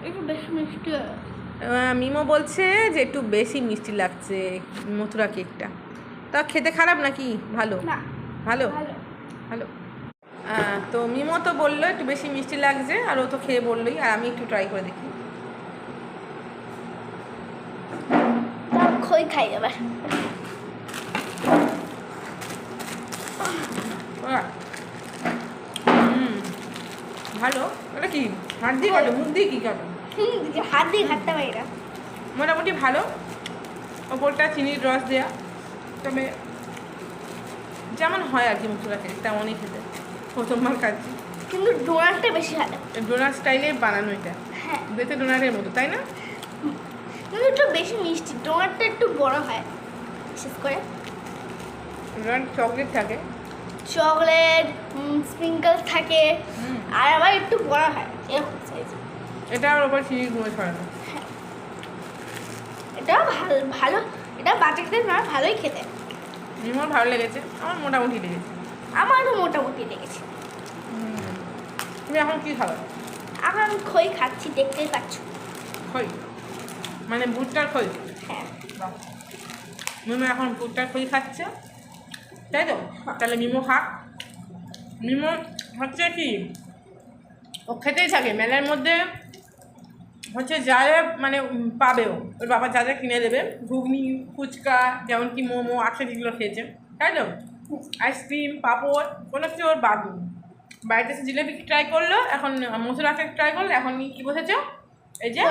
একটু বেশি মিষ্টি। মিমো বলছে যে একটু বেশি মিষ্টি লাগছে মথুরা কেকটা। তা খেতে খারাপ নাকি ভালো? না, ভালো ভালো। ভালো। তো মিমো তো বললো একটু বেশি মিষ্টি লাগছে, আর ও তো খেয়ে বললোই, আর আমি একটু ট্রাই করে দেখি। তাও খই খাই এবার। ভালো। ওটা কি হাত দিয়ে কাটো, মুখ দিয়ে কি কাটো? হাত দিয়ে খাটতে পারি না। মোটামুটি ভালো। ওপরটা চিনির রস দেওয়া, তবে যেমন হয় আর কি মথুরা কেক তেমনই খেতে। প্রথমবার খাচ্ছি, কিন্তু ডোনাটটা বেশি ভালো। ডোনাট স্টাইলে বানানো এটা। হ্যাঁ, দেখতে ডোনাটের মতো, তাই না? কিন্তু একটু বেশি মিষ্টি, ডোনাটটা একটু বড় হয় বিশেষ করে। ডোনাট চকলেট থাকে, চকলেট স্প্রিঙ্কল থাকে, আর আবার একটু বড় হয় এরকম সাইজ। এটা আর ওপর চিনির গুঁড়ো ছড়ানো। এটাও ভালো ভালো, এটা বাচ্চাদের না ভালোই খেতে। মিমোর ভালো লেগেছে, আমার মোটামুটি লেগেছে। আমারও মোটামুটি লেগেছে। তুমি এখন কি খাবে? এখন আমি খই খাচ্ছি, দেখতেই পাচ্ছ। খই মানে ভুট্টার খই? হ্যাঁ। বাহ। মিমো এখন ভুট্টার খই খাচ্ছে, তাই তো? তাহলে মিমো খাক। মিমো হচ্ছে কি, ও খেতেই থাকে মেলার মধ্যে, হচ্ছে যা যা মানে পাবেও, ওর বাবা যা যা কিনে দেবে, ঘুগনি, ফুচকা, যেমন কি মোমো, আজকে যেগুলো খেয়েছে, তাই তো? আইসক্রিম, পাঁপড়, কোনো কিছু ওর বাদ নেই। বাড়িতে এসে জিলেপি ট্রাই করলো, এখন মথুরা কেক ট্রাই করলো, এখন কি বসেছে? এই যে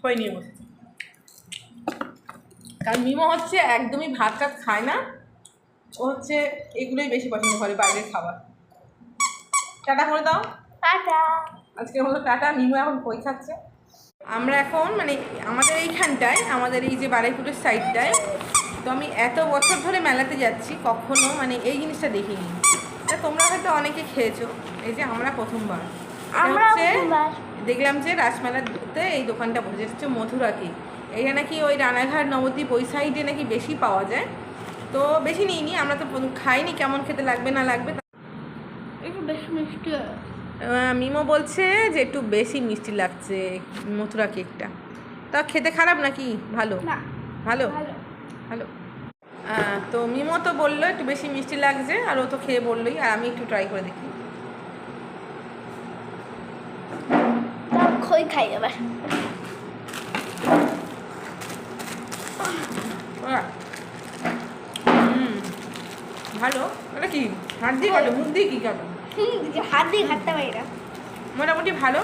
খই নিয়ে বসেছে। কারণ মিমো হচ্ছে একদমই ভাত টাত খায় না, ও হচ্ছে এগুলোই বেশি পছন্দ করে, বাইরের খাবার। টাটা করে দাও। টাটা। আজকের মতো টাটা। মিমো এখন খই খাচ্ছে। আমরা এখন মানে আমাদের এইখানটায়, আমাদের এই যে বারুইপুরের সাইডটায়, তো আমি এত বছর ধরে মেলাতে যাচ্ছি, কখনো মানে এই জিনিসটা দেখিনি। তা তোমরা হয়তো অনেকে খেয়েছো, এই যে আমরা প্রথমবার। আমরা প্রথমবার দেখলাম যে রাসমেলাতে এই দোকানটা বসে হচ্ছে মথুরা কেক। এটা নাকি ওই রানাঘাট, নবদ্বীপ ওই সাইডে নাকি বেশি পাওয়া যায়, তো বেশি নিইনি, আমরা তো খাইনি কেমন খেতে লাগবে না লাগবে। একটু বেশি মিষ্টি। মিমো বলছে যে একটু বেশি মিষ্টি লাগছে মথুরা কেকটা। তা খেতে খারাপ নাকি ভালো? না, ভালো ভালো। ভালো। তো মিমো তো বললো একটু বেশি মিষ্টি লাগছে, আর ও তো খেয়ে বললোই, আর আমি একটু ট্রাই করে দেখি। তাও খই খাই এবার। ভালো। ওটা কি হাত দিয়ে কাটো, মুখ দিয়ে কি কাটো? হাত দিয়ে খাটতে পারি না। মোটামুটি ভালো।